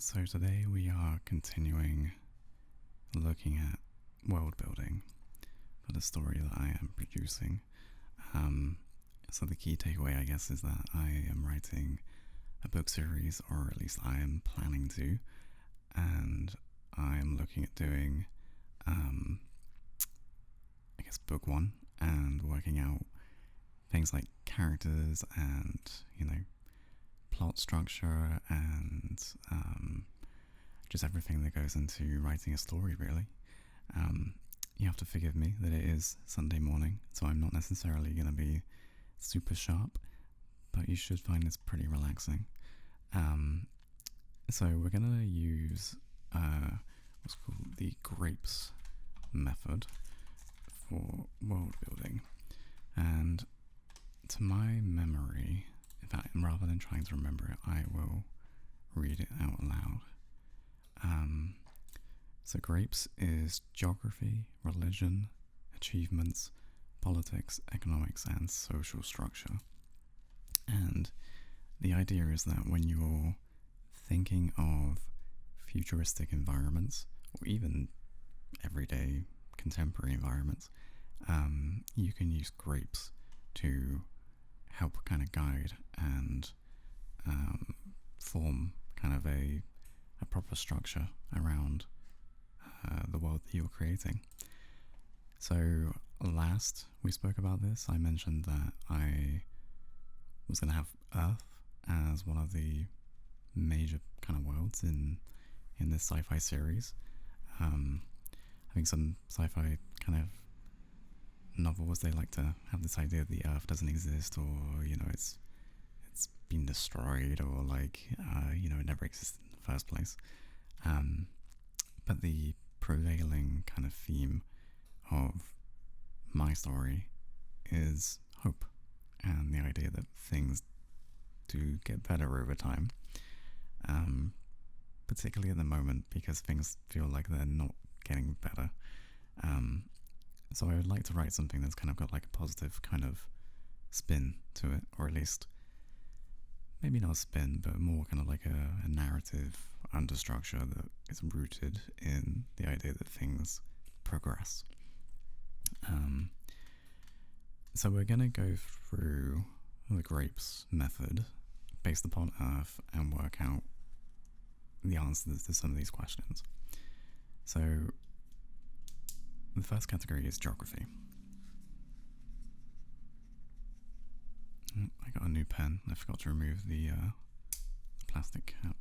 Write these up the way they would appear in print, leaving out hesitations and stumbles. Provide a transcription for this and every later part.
So today we are continuing looking at world building for the story that I am producing. So the key takeaway, I guess, is that I am writing a book series, or at least I am planning to, and I am looking at doing, I guess, book one and working out things like characters and, plot structure and just everything that goes into writing a story, really. You have to forgive me that it is Sunday morning, so I'm not necessarily going to be super sharp, but you should find this pretty relaxing. So we're going to use what's called the grapes method for world building. And to my memory, in fact, rather than trying to remember it, I will read it out loud. So grapes is geography, religion, achievements, politics, economics, and social structure. And the idea is that when you're thinking of futuristic environments, or even everyday contemporary environments, you can use grapes to help kind of guide and form kind of a proper structure around the world that you're creating. So last we spoke about this, I mentioned that I was going to have Earth as one of the major kind of worlds in this sci-fi series. I think some sci-fi kind of novels, they like to have this idea that the Earth doesn't exist, or it's been destroyed, or it never existed in the first place. But the prevailing kind of theme of my story is hope, and the idea that things do get better over time, particularly at the moment, because things feel like they're not getting better. So I would like to write something that's kind of got like a positive kind of spin to it, or at least maybe not a spin, but more kind of like a narrative understructure that is rooted in the idea that things progress. So we're going to go through the grapes method based upon Earth and work out the answers to some of these questions. So the first category is geography. I got a new pen. I forgot to remove the plastic cap.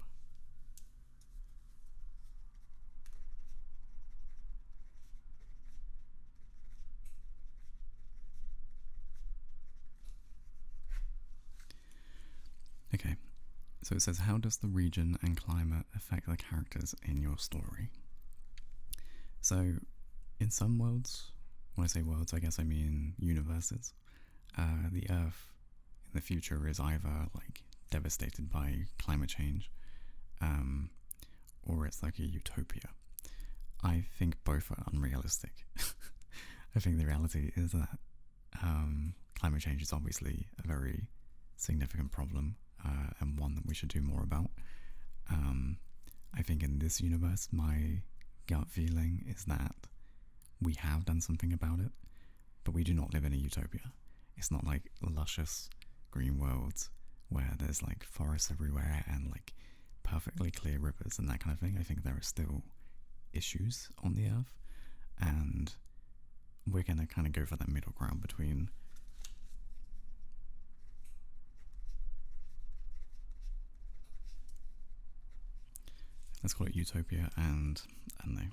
Okay, so it says, how does the region and climate affect the characters in your story? So in some worlds, when I say worlds, I guess I mean universes, the Earth in the future is either like devastated by climate change, or it's like a utopia. I think both are unrealistic. I think the reality is that climate change is obviously a very significant problem, and one that we should do more about. I think in this universe, my gut feeling is that we have done something about it, but we do not live in a utopia. It's not like luscious green worlds where there's like forests everywhere and like perfectly clear rivers and that kind of thing. I think there are still issues on the Earth, and we're going to kind of go for that middle ground between let's call it utopia and, I don't know,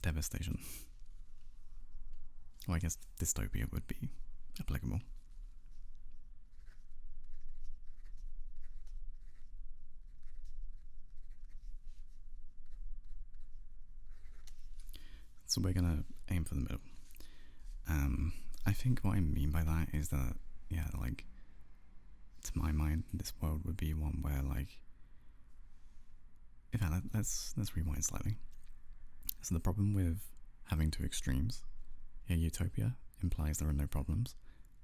devastation. Well, I guess dystopia would be applicable. So we're going to aim for the middle. I think what I mean by that is that, yeah, like, to my mind, this world would be one where, like, in fact, let's rewind slightly. So the problem with having two extremes, a utopia implies there are no problems,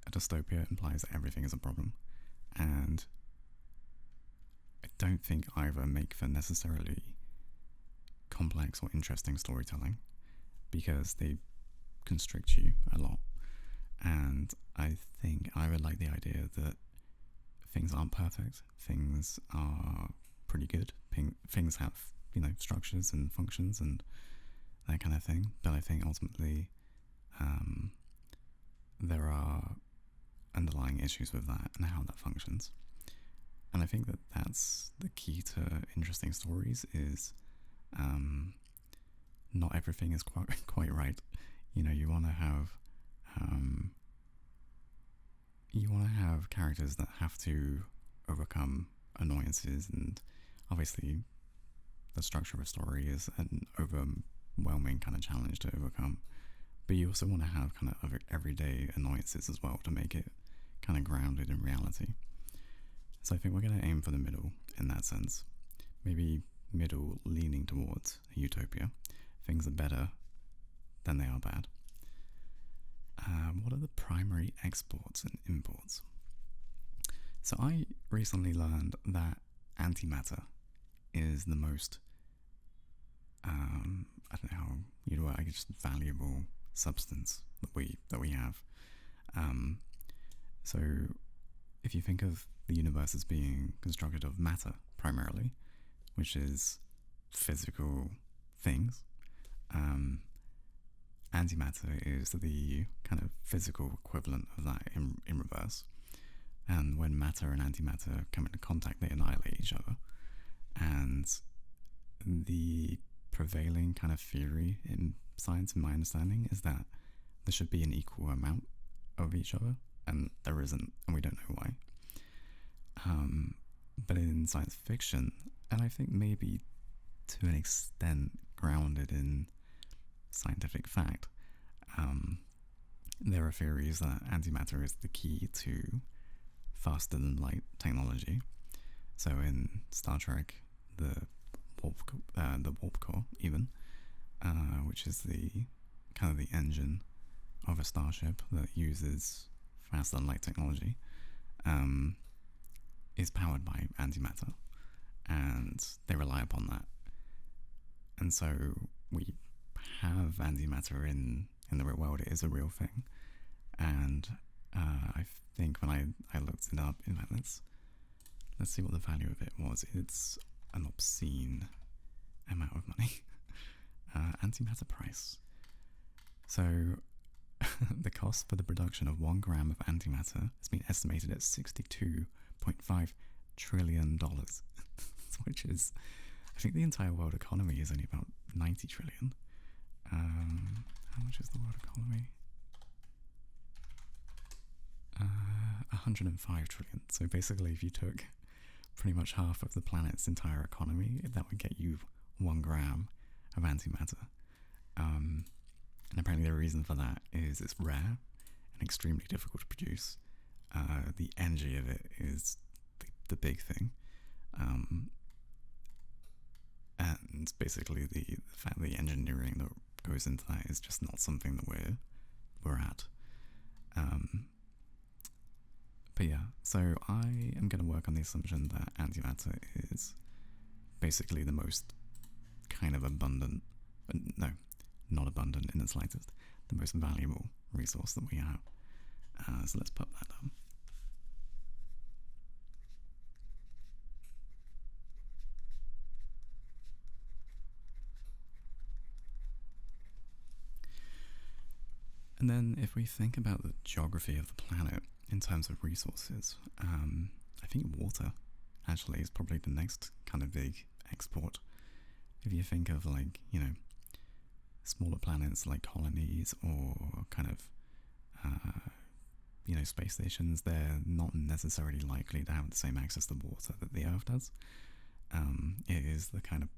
a dystopia implies that everything is a problem, and I don't think either make for necessarily complex or interesting storytelling, because they constrict you a lot. And I think I would like the idea that things aren't perfect, things are pretty good, things have, structures and functions and that kind of thing, but I think ultimately there are underlying issues with that and how that functions. And I think that that's the key to interesting stories is not everything is quite right. You want to have characters that have to overcome annoyances, and obviously the structure of a story is an overwhelming kind of challenge to overcome. But you also want to have kind of everyday annoyances as well to make it kind of grounded in reality. So I think we're going to aim for the middle in that sense. Maybe middle leaning towards a utopia. Things are better than they are bad. What are the primary exports and imports? So I recently learned that antimatter is the most, I don't know how you'd word, just valuable substance that we have. So if you think of the universe as being constructed of matter primarily, which is physical things, antimatter is the kind of physical equivalent of that in reverse. And when matter and antimatter come into contact, they annihilate each other. And the prevailing kind of theory in science, in my understanding, is that there should be an equal amount of each other, and there isn't, and we don't know why. But in science fiction, and I think maybe to an extent grounded in scientific fact, there are theories that antimatter is the key to faster than light technology. So in Star Trek, the warp core, even, which is the kind of the engine of a starship that uses faster than light technology, is powered by antimatter, and they rely upon that. And so we have antimatter in the real world. It is a real thing. And I think when I looked it up, in fact, let's see what the value of it was. It's an obscene amount of money. Antimatter price. So the cost for the production of 1 gram of antimatter has been estimated at $62.5 trillion, which is, I think the entire world economy is only about 90 trillion. How much is the world economy? 105 trillion. So basically, if you took pretty much half of the planet's entire economy, that would get you 1 gram of antimatter. And apparently the reason for that is it's rare and extremely difficult to produce. The energy of it is the big thing. And basically the fact that the engineering that goes into that is just not something that we're at. But yeah, so I am going to work on the assumption that antimatter is basically the most kind of abundant, no, not abundant in the slightest, the most valuable resource that we have. So let's put that down. And then if we think about the geography of the planet in terms of resources, I think water actually is probably the next kind of big export. If you think of smaller planets like colonies or kind of space stations, they're not necessarily likely to have the same access to water that the Earth does. It is the kind of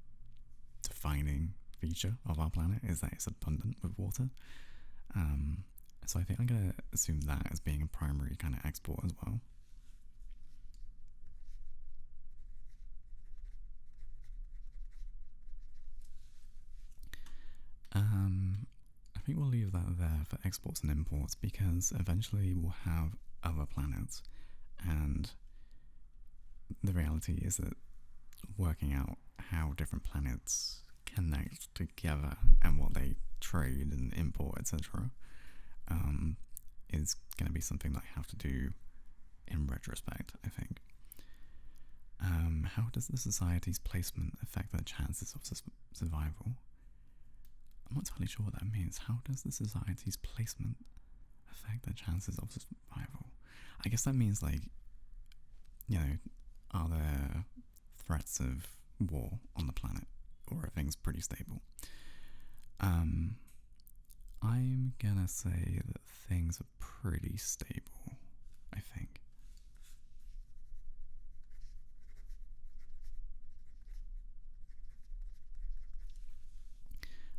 defining feature of our planet is that it's abundant with water. So I think I'm going to assume that as being a primary kind of export as well. I think we'll leave that there for exports and imports, because eventually we'll have other planets, and the reality is that working out how different planets connect together and what they trade and import, etc., is going to be something that I have to do in retrospect, I think. How does the society's placement affect their chances of survival? I'm not entirely sure what that means. How does the society's placement affect their chances of survival? I guess that means, like, you know, are there threats of war on the planet, or are things pretty stable? I'm gonna say that things are pretty stable, I think.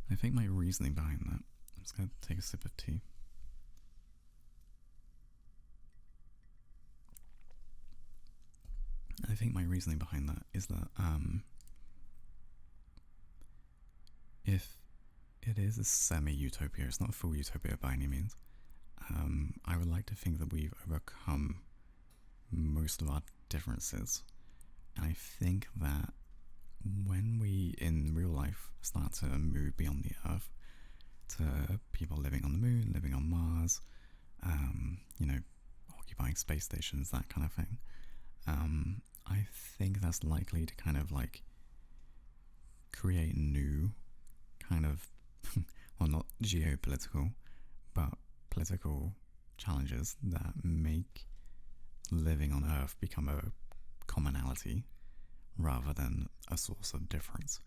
I think my reasoning behind that, I'm just gonna take a sip of tea. I think my reasoning behind that is that if it is a semi-utopia, it's not a full utopia by any means, I would like to think that we've overcome most of our differences. And I think that when we, in real life, start to move beyond the Earth to people living on the moon, living on Mars, you know, occupying space stations, that kind of thing, I think that's likely to kind of like create new kind of, well, not geopolitical, but political challenges that make living on Earth become a commonality rather than a source of difference.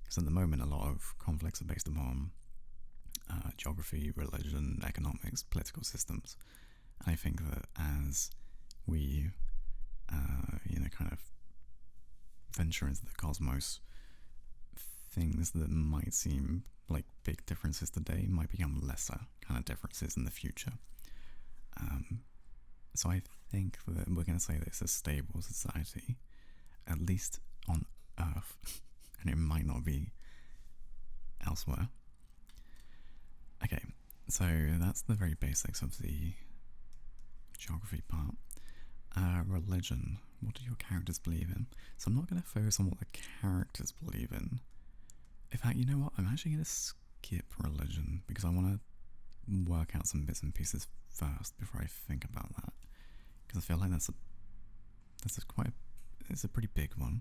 Because at the moment, a lot of conflicts are based upon geography, religion, economics, political systems. I think that as we, kind of venture into the cosmos, things that might seem like big differences today might become lesser kind of differences in the future. So I think that we're going to say that it's a stable society, at least on Earth, and it might not be elsewhere. Okay, so that's the very basics of the geography part. Religion. What do your characters believe in? So I'm not going to focus on what the characters believe in. In fact, you know what? I'm actually going to skip religion because I want to work out some bits and pieces first before I think about that. Because I feel like it's a pretty big one.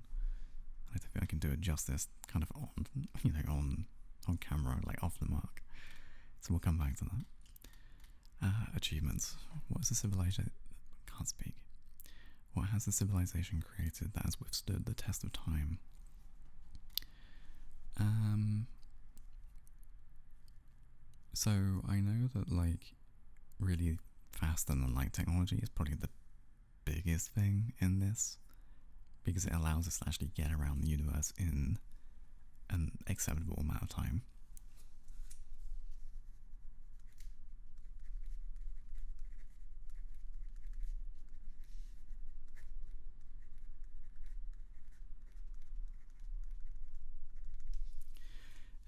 I don't think I can do it justice kind of on camera, like off the mark. So we'll come back to that. Achievements. What is the civilization? Can't speak. What has the civilization created that has withstood the test of time? So I know that like really faster than light technology is probably the biggest thing in this, because it allows us to actually get around the universe in an acceptable amount of time.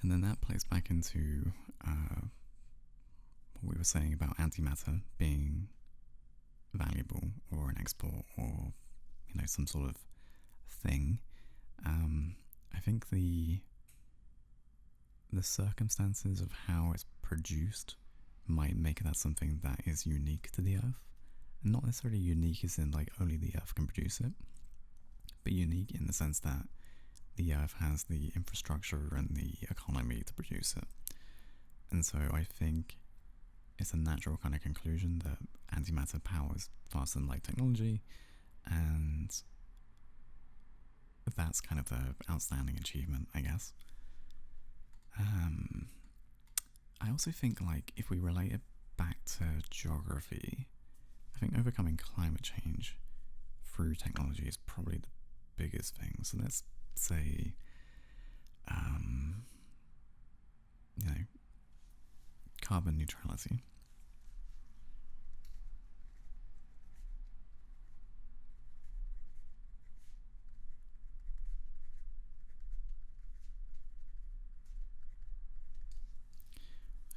And then that plays back into what we were saying about antimatter being valuable or an export or some sort of thing. I think the circumstances of how it's produced might make that something that is unique to the Earth. Not necessarily unique as in like only the Earth can produce it, but unique in the sense that the Earth has the infrastructure and the economy to produce it. And so I think it's a natural kind of conclusion that antimatter powers faster than light technology, and that's kind of the outstanding achievement, I guess. I also think like if we relate it back to geography, I think overcoming climate change through technology is probably the biggest thing. So let's say, carbon neutrality.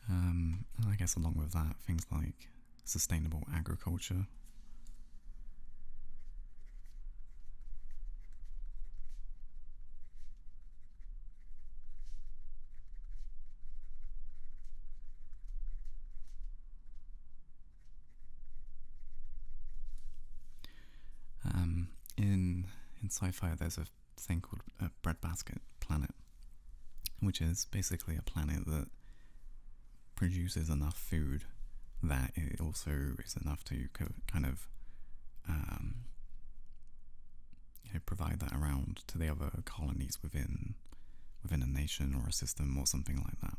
And I guess along with that, things like sustainable agriculture. in sci-fi there's a thing called a breadbasket planet, which is basically a planet that produces enough food that it also is enough to kind of provide that around to the other colonies within a nation or a system or something like that.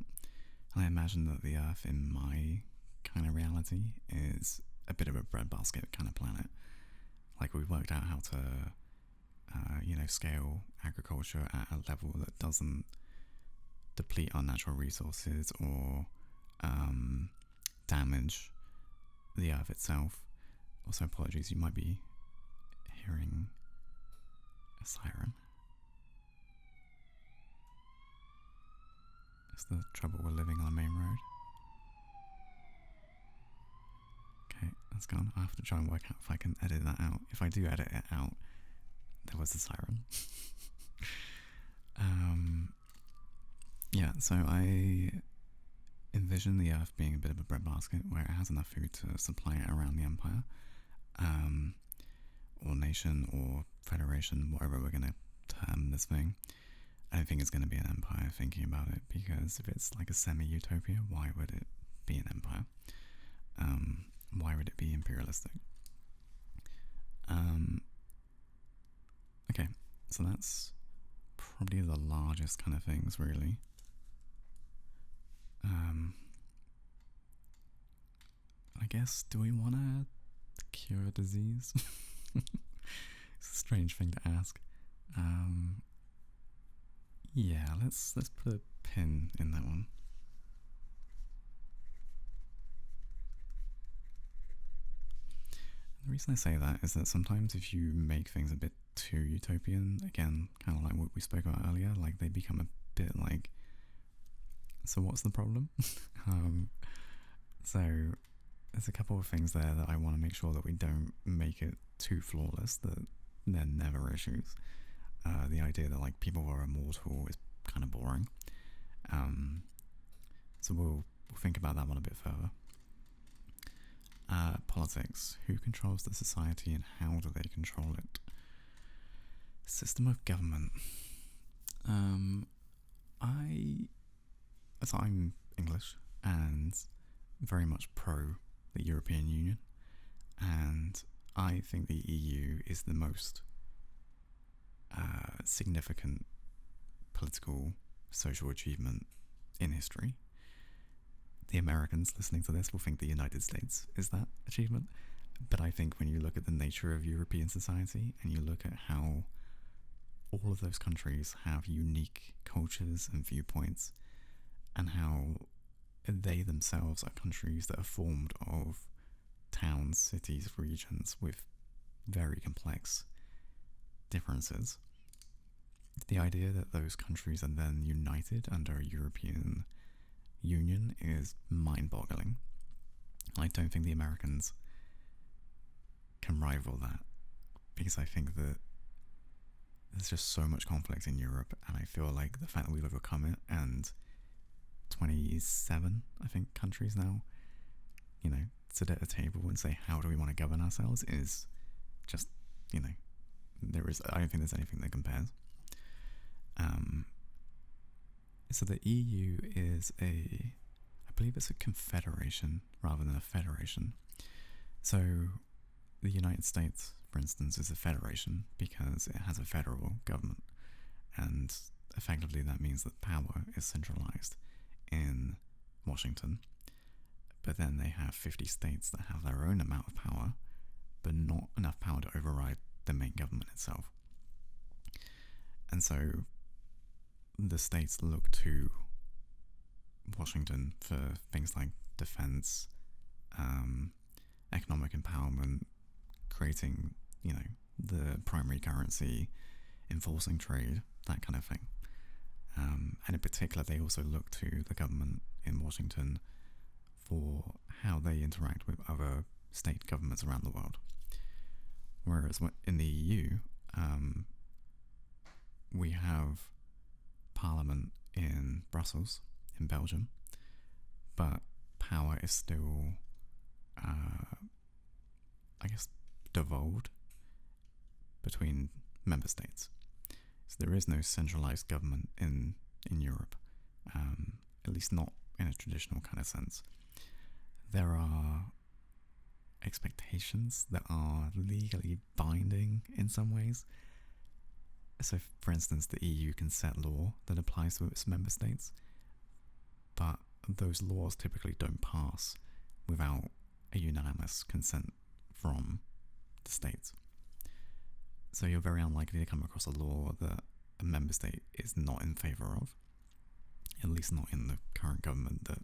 And I imagine that the Earth in my kind of reality is a bit of a breadbasket kind of planet. Like, we worked out how to scale agriculture at a level that doesn't deplete our natural resources or damage the Earth itself. Also, apologies, you might be hearing a siren. It's the trouble with living on a main road. Okay, that's gone. I have to try and work out if I can edit that out. If I do edit it out, there was a siren. Yeah, so I envision the Earth being a bit of a breadbasket where it has enough food to supply it around the Empire, or nation, or federation, whatever we're going to term this thing. I don't think it's going to be an empire, thinking about it, because if it's like a semi-utopia, why would it be an empire? Why would it be imperialistic? Okay, so that's probably the largest kind of things, really. I guess, do we want to cure disease? It's a strange thing to ask. Yeah, let's put a pin in that one. The reason I say that is that sometimes if you make things a bit too utopian, again, kind of like what we spoke about earlier, like they become a bit like, so what's the problem? So there's a couple of things there that I want to make sure that we don't make it too flawless, that they're never issues. The idea that like people are immortal is kind of boring. So we'll think about that one a bit further. Politics. Who controls the society and how do they control it? System of government. I'm English and very much pro the European Union, and I think the EU is the most significant political, social achievement in history. The Americans listening to this will think the United States is that achievement, but I think when you look at the nature of European society and you look at how all of those countries have unique cultures and viewpoints, and how they themselves are countries that are formed of towns, cities, regions with very complex differences, the idea that those countries are then united under a European Union is mind-boggling. I don't think the Americans can rival that, because I think that there's just so much conflict in Europe, and I feel like the fact that we've overcome it, and 27, I think, countries now, sit at a table and say, how do we want to govern ourselves, is just, I don't think there's anything that compares. So the EU is I believe it's a confederation rather than a federation. So the United States, for instance, is a federation because it has a federal government, and effectively that means that power is centralized in Washington. But then they have 50 states that have their own amount of power, but not enough power to override the main government itself. And so the states look to Washington for things like defense, economic empowerment, creating, the primary currency, enforcing trade, that kind of thing. And in particular, they also look to the government in Washington for how they interact with other state governments around the world. Whereas in the EU, we have Parliament in Brussels, in Belgium, but power is still, devolved between member states. So there is no centralized government in Europe, at least not in a traditional kind of sense. There are expectations that are legally binding in some ways. So, for instance, the EU can set law that applies to its member states, but those laws typically don't pass without a unanimous consent from the states. So you're very unlikely to come across a law that a member state is not in favour of, at least not in the current government that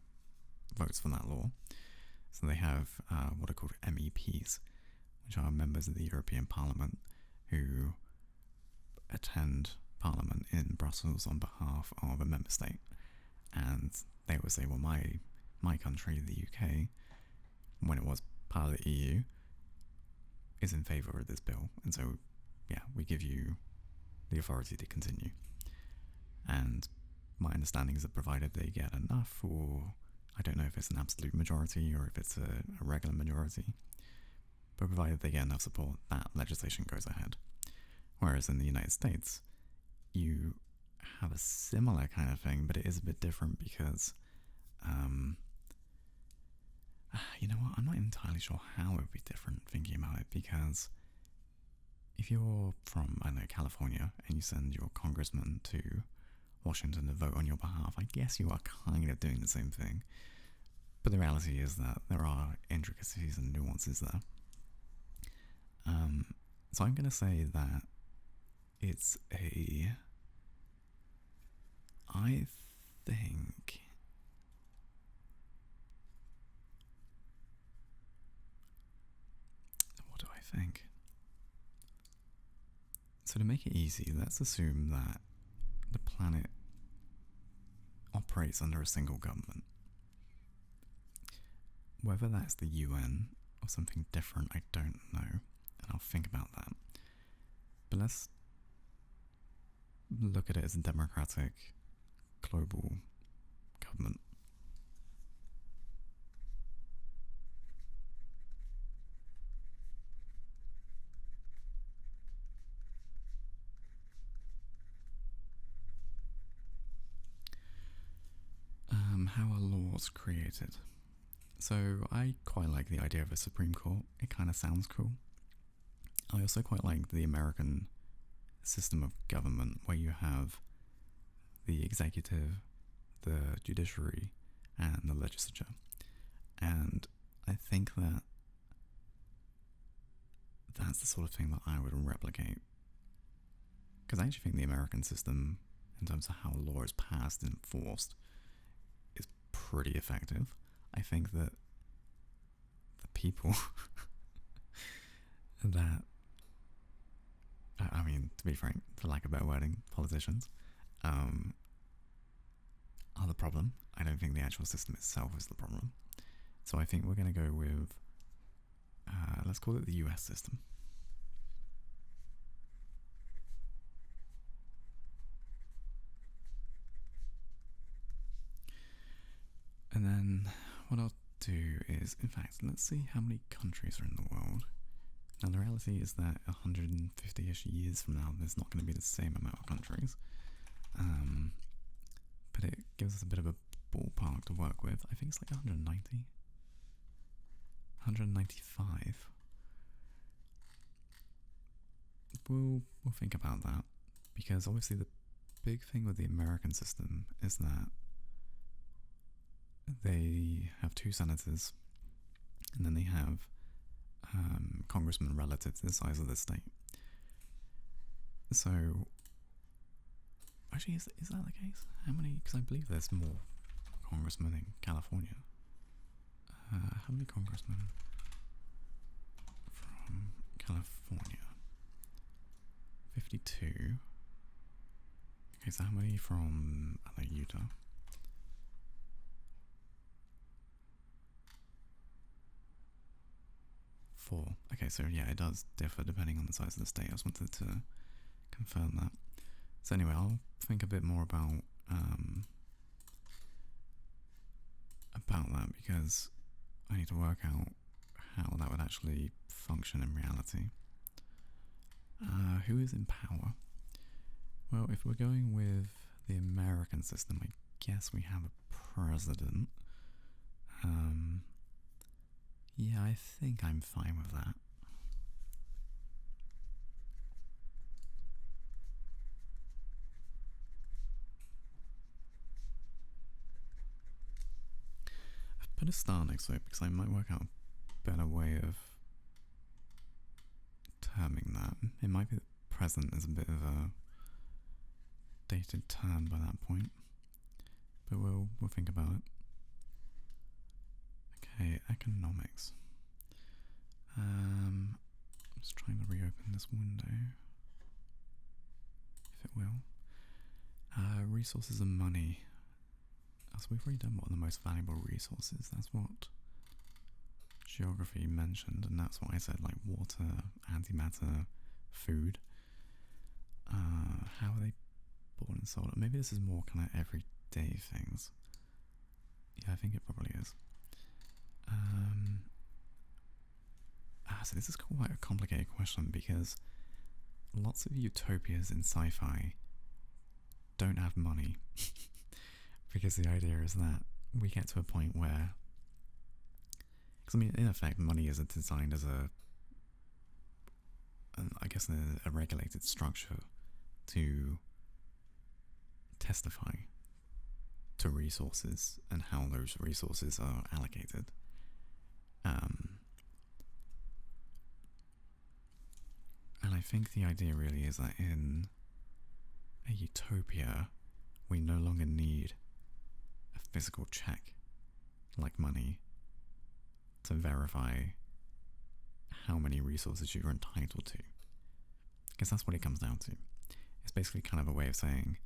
votes for that law. So they have what are called MEPs, which are members of the European Parliament who attend Parliament in Brussels on behalf of a member state. And they would say, well, my country, the UK, when it was part of the EU, is in favour of this bill. And so, yeah, we give you the authority to continue. And my understanding is that provided they get enough, or I don't know if it's an absolute majority or if it's a regular majority, but provided they get enough support, that legislation goes ahead. Whereas in the United States, you have a similar kind of thing, but it is a bit different because, you know what, I'm not entirely sure how it would be different thinking about it, because if you're from, I don't know, California, and you send your congressman to Washington to vote on your behalf, I guess you are kind of doing the same thing. But the reality is that there are intricacies and nuances there. So I'm going to say that it's I think, what do I think? So to make it easy, let's assume that the planet operates under a single government. Whether that's the UN or something different, I don't know, and I'll think about that. But let's look at it as a democratic global government. How are laws created? So I quite like the idea of a Supreme Court. It kind of sounds cool. I also quite like the American system of government where you have the executive, the judiciary, and the legislature. And I think that that's the sort of thing that I would replicate. Because I actually think the American system, in terms of how law is passed and enforced, is pretty effective. I think that the people that, I mean, to be frank, for lack of better wording, politicians, are the problem. I don't think the actual system itself is the problem. So I think we're going to go with, let's call it the US system. And then what I'll do is, in fact, let's see how many countries are in the world. Now the reality is that 150-ish years from now, there's not going to be the same amount of countries. But it gives us a bit of a ballpark to work with. I think it's like 190. 195. We'll think about that, because obviously the big thing with the American system is that they have 2 senators, and then they have congressmen relative to the size of the state. So, actually, is that the case? How many? Because I believe there's more congressmen in California. How many congressmen from California? 52. Okay, so how many from Utah? 4. Okay, so yeah, it does differ depending on the size of the state. I just wanted to confirm that. So anyway, I'll think a bit more about that, because I need to work out how that would actually function in reality. Who is in power? Well, if we're going with the American system, I guess we have a president. Yeah, I think I'm fine with that. I've put a star next to it because I might work out a better way of terming that. It might be that present is a bit of a dated term by that point, but we'll think about it. Okay, economics. I'm just trying to reopen this window, if it will. Resources and money. So we've already done what are the most valuable resources. That's what geography mentioned, and that's what I said, like water, antimatter, food. How are they bought and sold? Maybe this is more kind of everyday things. Yeah, I think it probably is. So this is quite a complicated question because lots of utopias in sci-fi don't have money. Because the idea is that we get to a point where, because I mean, in effect, money is designed as a regulated structure to testify to resources and how those resources are allocated. And I think the idea really is that in a utopia, we no longer need a physical check, like money, to verify how many resources you're entitled to. Because that's what it comes down to. It's basically kind of a way of saying,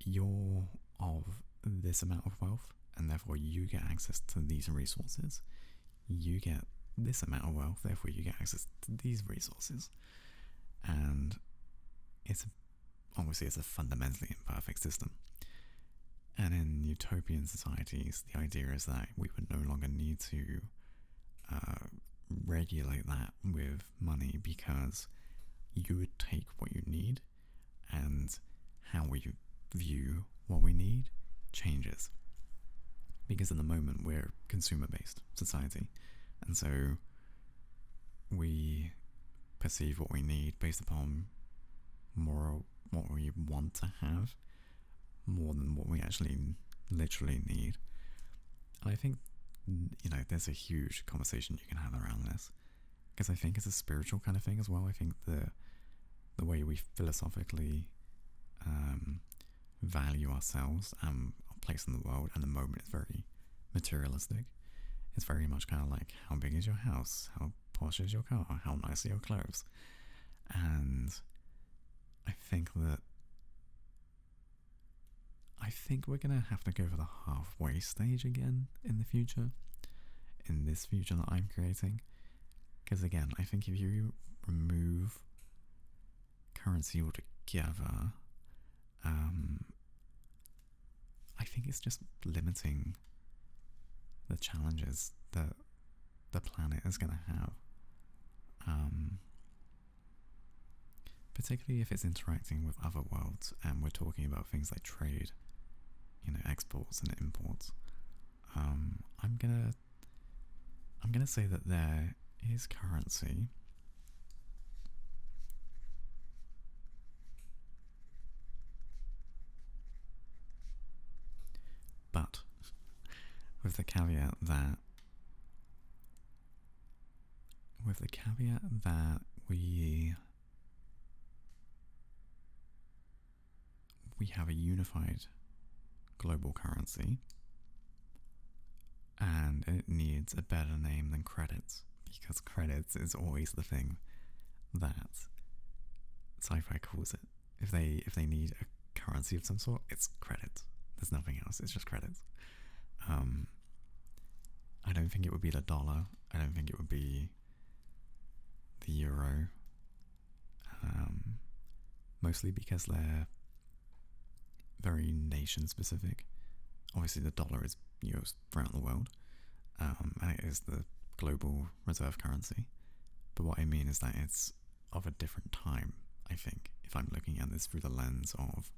you're of this amount of wealth, and therefore you get access to these resources. You get this amount of wealth, therefore you get access to these resources. And it's a fundamentally imperfect system. And in utopian societies, the idea is that we would no longer need to regulate that with money, because you would take what you need, and how we view what we need changes. Because at the moment we're consumer-based society, and so we perceive what we need based upon more what we want to have more than what we actually literally need. And I think, there's a huge conversation you can have around this, because I think it's a spiritual kind of thing as well. I think the way we philosophically value ourselves and our place in the world and the moment is very materialistic. It's very much kind of like, how big is your house? How posh is your car? How nice are your clothes? And I think we're going to have to go for the halfway stage again in the future, in this future that I'm creating. Because again, I think if you remove currency altogether, I think it's just limiting the challenges that the planet is going to have. Particularly if it's interacting with other worlds, and we're talking about things like trade, exports and imports. I'm gonna say that there is currency, but with the caveat that we have a unified global currency, and it needs a better name than credits, because credits is always the thing that sci-fi calls it. If they need a currency of some sort, it's credits. There's nothing else. It's just credits. I don't think it would be the dollar. I don't think it would be the euro. Mostly because they're very nation specific. Obviously the dollar is used throughout the world, and it is the global reserve currency. But what I mean is that it's of a different time, I think, if I'm looking at this through the lens of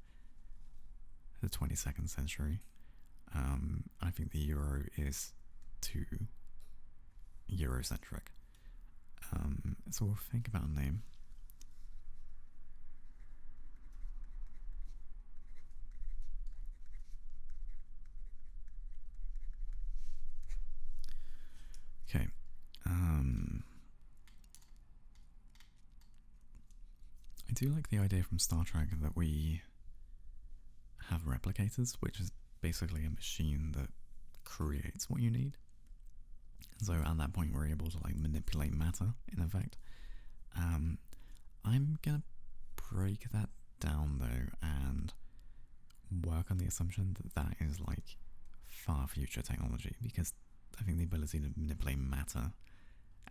the 22nd century. I think the euro is too Eurocentric. So we'll think about a name. Okay. I do like the idea from Star Trek that we have replicators, which is basically a machine that creates what you need. So at that point, we're able to like manipulate matter, in effect. I'm gonna break that down though and work on the assumption that that is like far future technology, because I think the ability to manipulate matter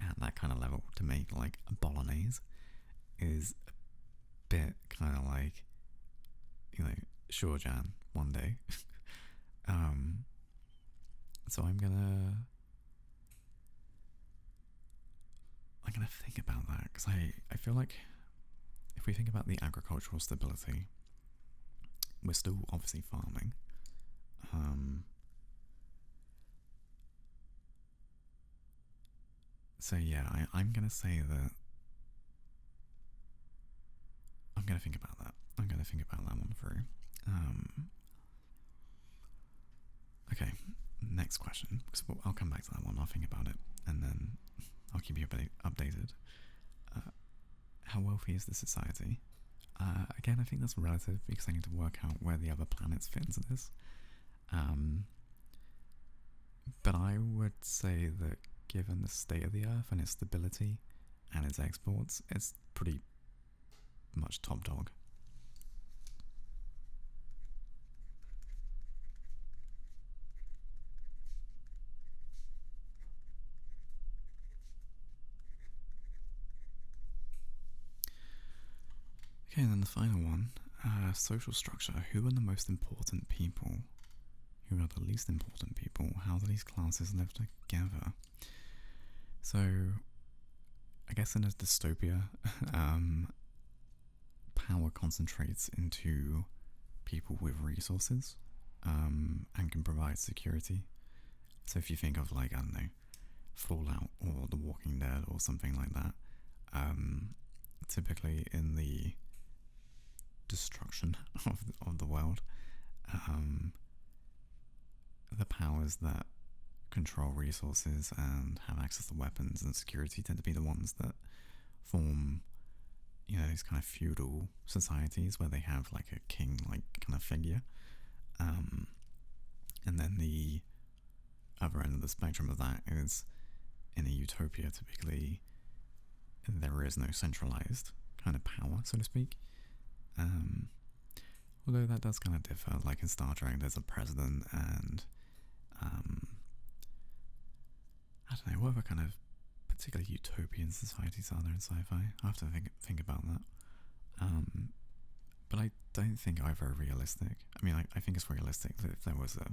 at that kind of level to make like a bolognese is a bit kind of like, you know, sure Jan, one day. So I'm gonna think about that, because I feel like if we think about the agricultural stability, we're still obviously farming. So yeah, I'm gonna say that I'm gonna think about that. I'm gonna think about that one through. Okay, next question. So I'll come back to that one. I'll think about it, and then I'll keep you updated. How wealthy is the society? Again, I think that's relative, because I need to work out where the other planets fit into this. But I would say that given the state of the Earth and its stability and its exports, it's pretty much top dog. Okay, and then the final one, social structure. Who are the most important people? Who are the least important people? How do these classes live together? So, I guess in a dystopia, power concentrates into people with resources, and can provide security. So if you think of like, I don't know, Fallout or The Walking Dead or something like that, typically in the destruction of the world, the powers that control resources and have access to weapons and security tend to be the ones that form, you know, these kind of feudal societies where they have like a king like kind of figure, and then the other end of the spectrum of that is in a utopia. Typically there is no centralized kind of power, so to speak. Although that does kind of differ, like in Star Trek there's a president, and I don't know, what other kind of particularly utopian societies are there in sci-fi? I have to think about that. But I don't think either are realistic. I mean, I think it's realistic that if there was a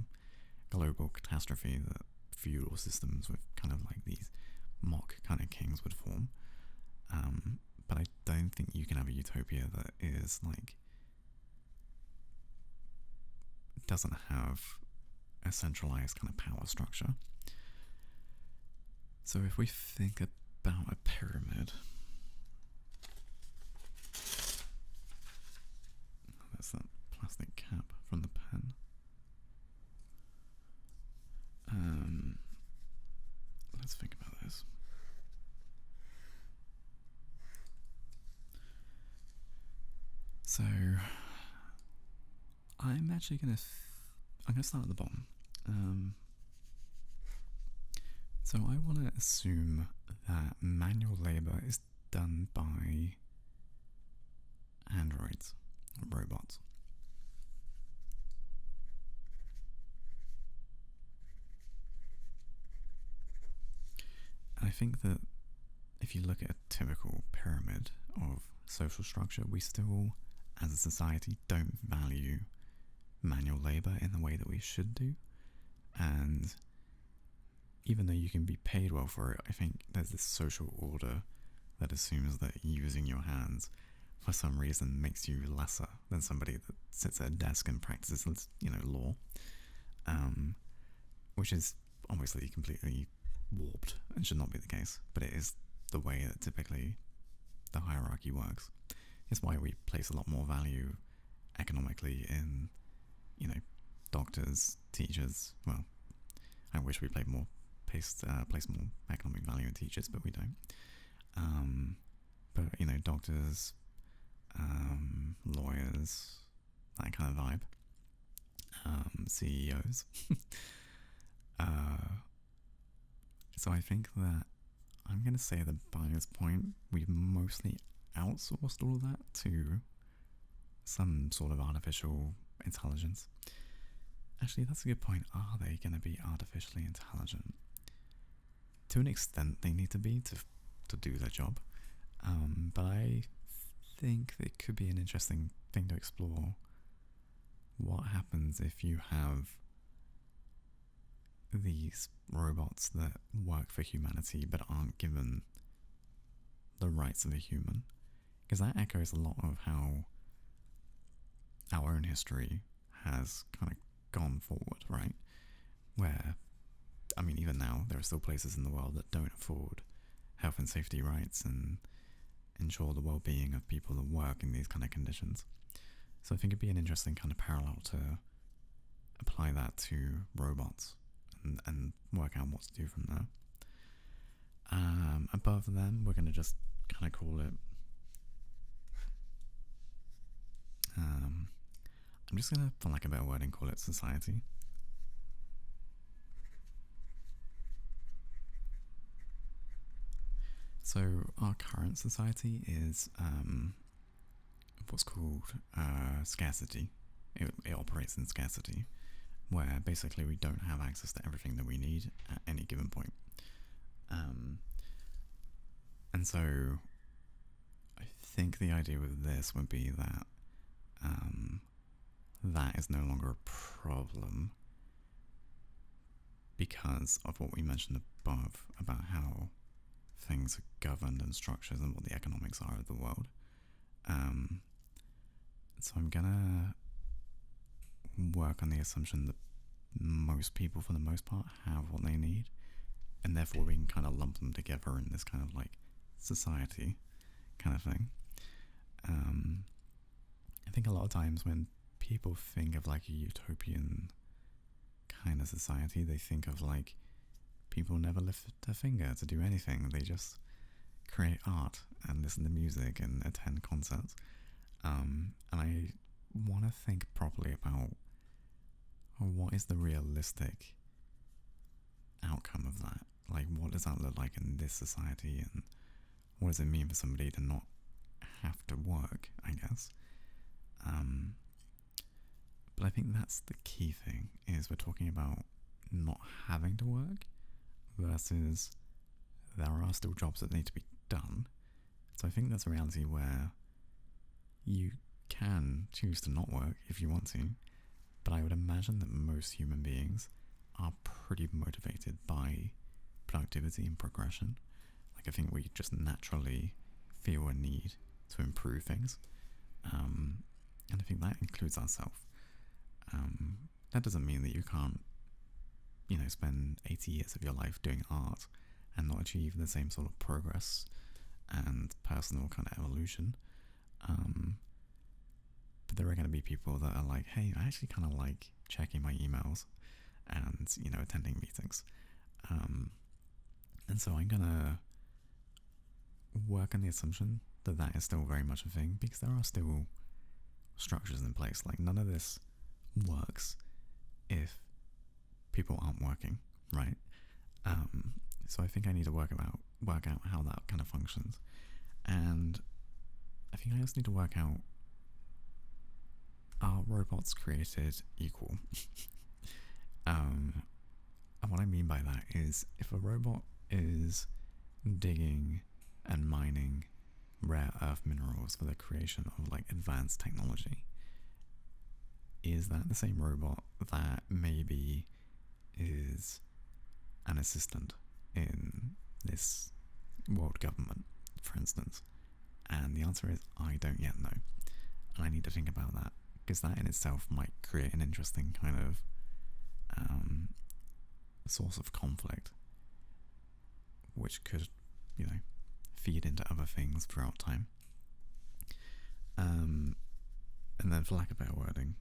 global catastrophe, that feudal systems with kind of like these mock kind of kings would form. But I don't think you can have a utopia that is like, doesn't have a centralized kind of power structure. So if we think about a pyramid, that's that plastic cap from the pen. Let's think about this. So I'm actually I'm gonna start at the bottom. So I want to assume that manual labor is done by androids, or robots. And I think that if you look at a typical pyramid of social structure, we still, as a society, don't value manual labor in the way that we should do. And even though you can be paid well for it, I think there's this social order that assumes that using your hands for some reason makes you lesser than somebody that sits at a desk and practices, law, which is obviously completely warped and should not be the case, but it is the way that typically the hierarchy works. It's why we place a lot more value economically in, doctors, teachers. Well, I wish we place more economic value in teachers, but we don't. But doctors, lawyers, that kind of vibe, CEOs. So I think that I'm going to say that by this point, we've mostly outsourced all of that to some sort of artificial intelligence. Actually, that's a good point. Are they going to be artificially intelligent? To an extent, they need to be to do their job. But I think it could be an interesting thing to explore. What happens if you have these robots that work for humanity but aren't given the rights of a human? Because that echoes a lot of how our own history has kind of gone forward, right? Where, even now, there are still places in the world that don't afford health and safety rights and ensure the well-being of people that work in these kind of conditions. So I think it'd be an interesting kind of parallel to apply that to robots and work out what to do from there. Above them, we're going to just kind of call it... I'm just going to, for lack of a better wording, call it society. So our current society is what's called scarcity. It operates in scarcity, where basically we don't have access to everything that we need at any given point. And so I think the idea with this would be that that is no longer a problem because of what we mentioned above about how things are governed and structured and what the economics are of the world. So I'm gonna work on the assumption that most people, for the most part, have what they need, and therefore we can kind of lump them together in this kind of like society kind of thing. I think a lot of times when people think of like a utopian kind of society, they think of like people never lift a finger to do anything. They just create art and listen to music and attend concerts. And I want to think properly about what is the realistic outcome of that. Like, what does that look like in this society, and what does it mean for somebody to not have to work, I guess. But I think that's the key thing, is we're talking about not having to work versus there are still jobs that need to be done. So I think that's a reality where you can choose to not work if you want to, but I would imagine that most human beings are pretty motivated by productivity and progression. Like, I think we just naturally feel a need to improve things, and I think that includes ourselves. That doesn't mean that you can't, spend 80 years of your life doing art and not achieve the same sort of progress and personal kind of evolution. But there are going to be people that are like, hey, I actually kind of like checking my emails and, attending meetings. And so I'm going to work on the assumption that that is still very much a thing, because there are still structures in place. Like, none of this works if people aren't working, right? So I think I need to work out how that kind of functions. And I think I also need to work out, are robots created equal? And what I mean by that is, if a robot is digging and mining rare earth minerals for the creation of like advanced technology, is that the same robot that maybe is an assistant in this world government for instance? And the answer is I don't yet know. And I need to think about that, because that in itself might create an interesting kind of source of conflict, which could, feed into other things throughout time. And then, for lack of better wording,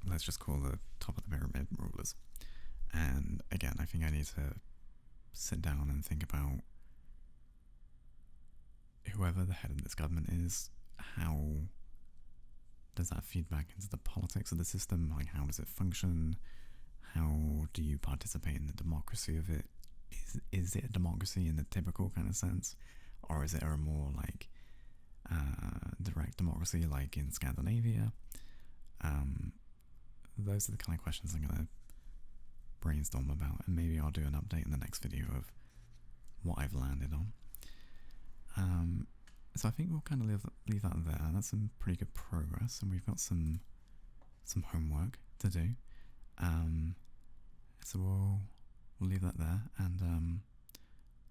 let's just call the top of the pyramid rulers. And again, I think I need to sit down and think about whoever the head of this government is, how does that feed back into the politics of the system? Like, how does it function? How do you participate in the democracy of it? Is it a democracy in the typical kind of sense? Or is it a more like direct democracy like in Scandinavia? Those are the kind of questions I'm going to brainstorm about, and maybe I'll do an update in the next video of what I've landed on. So I think we'll kind of leave that there. That's some pretty good progress, and we've got some homework to do. So we'll leave that there, and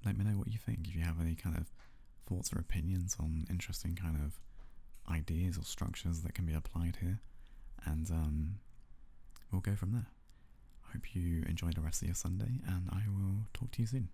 let me know what you think. If you have any kind of thoughts or opinions on interesting kind of ideas or structures that can be applied here, and we'll go from there. I hope you enjoy the rest of your Sunday, and I will talk to you soon.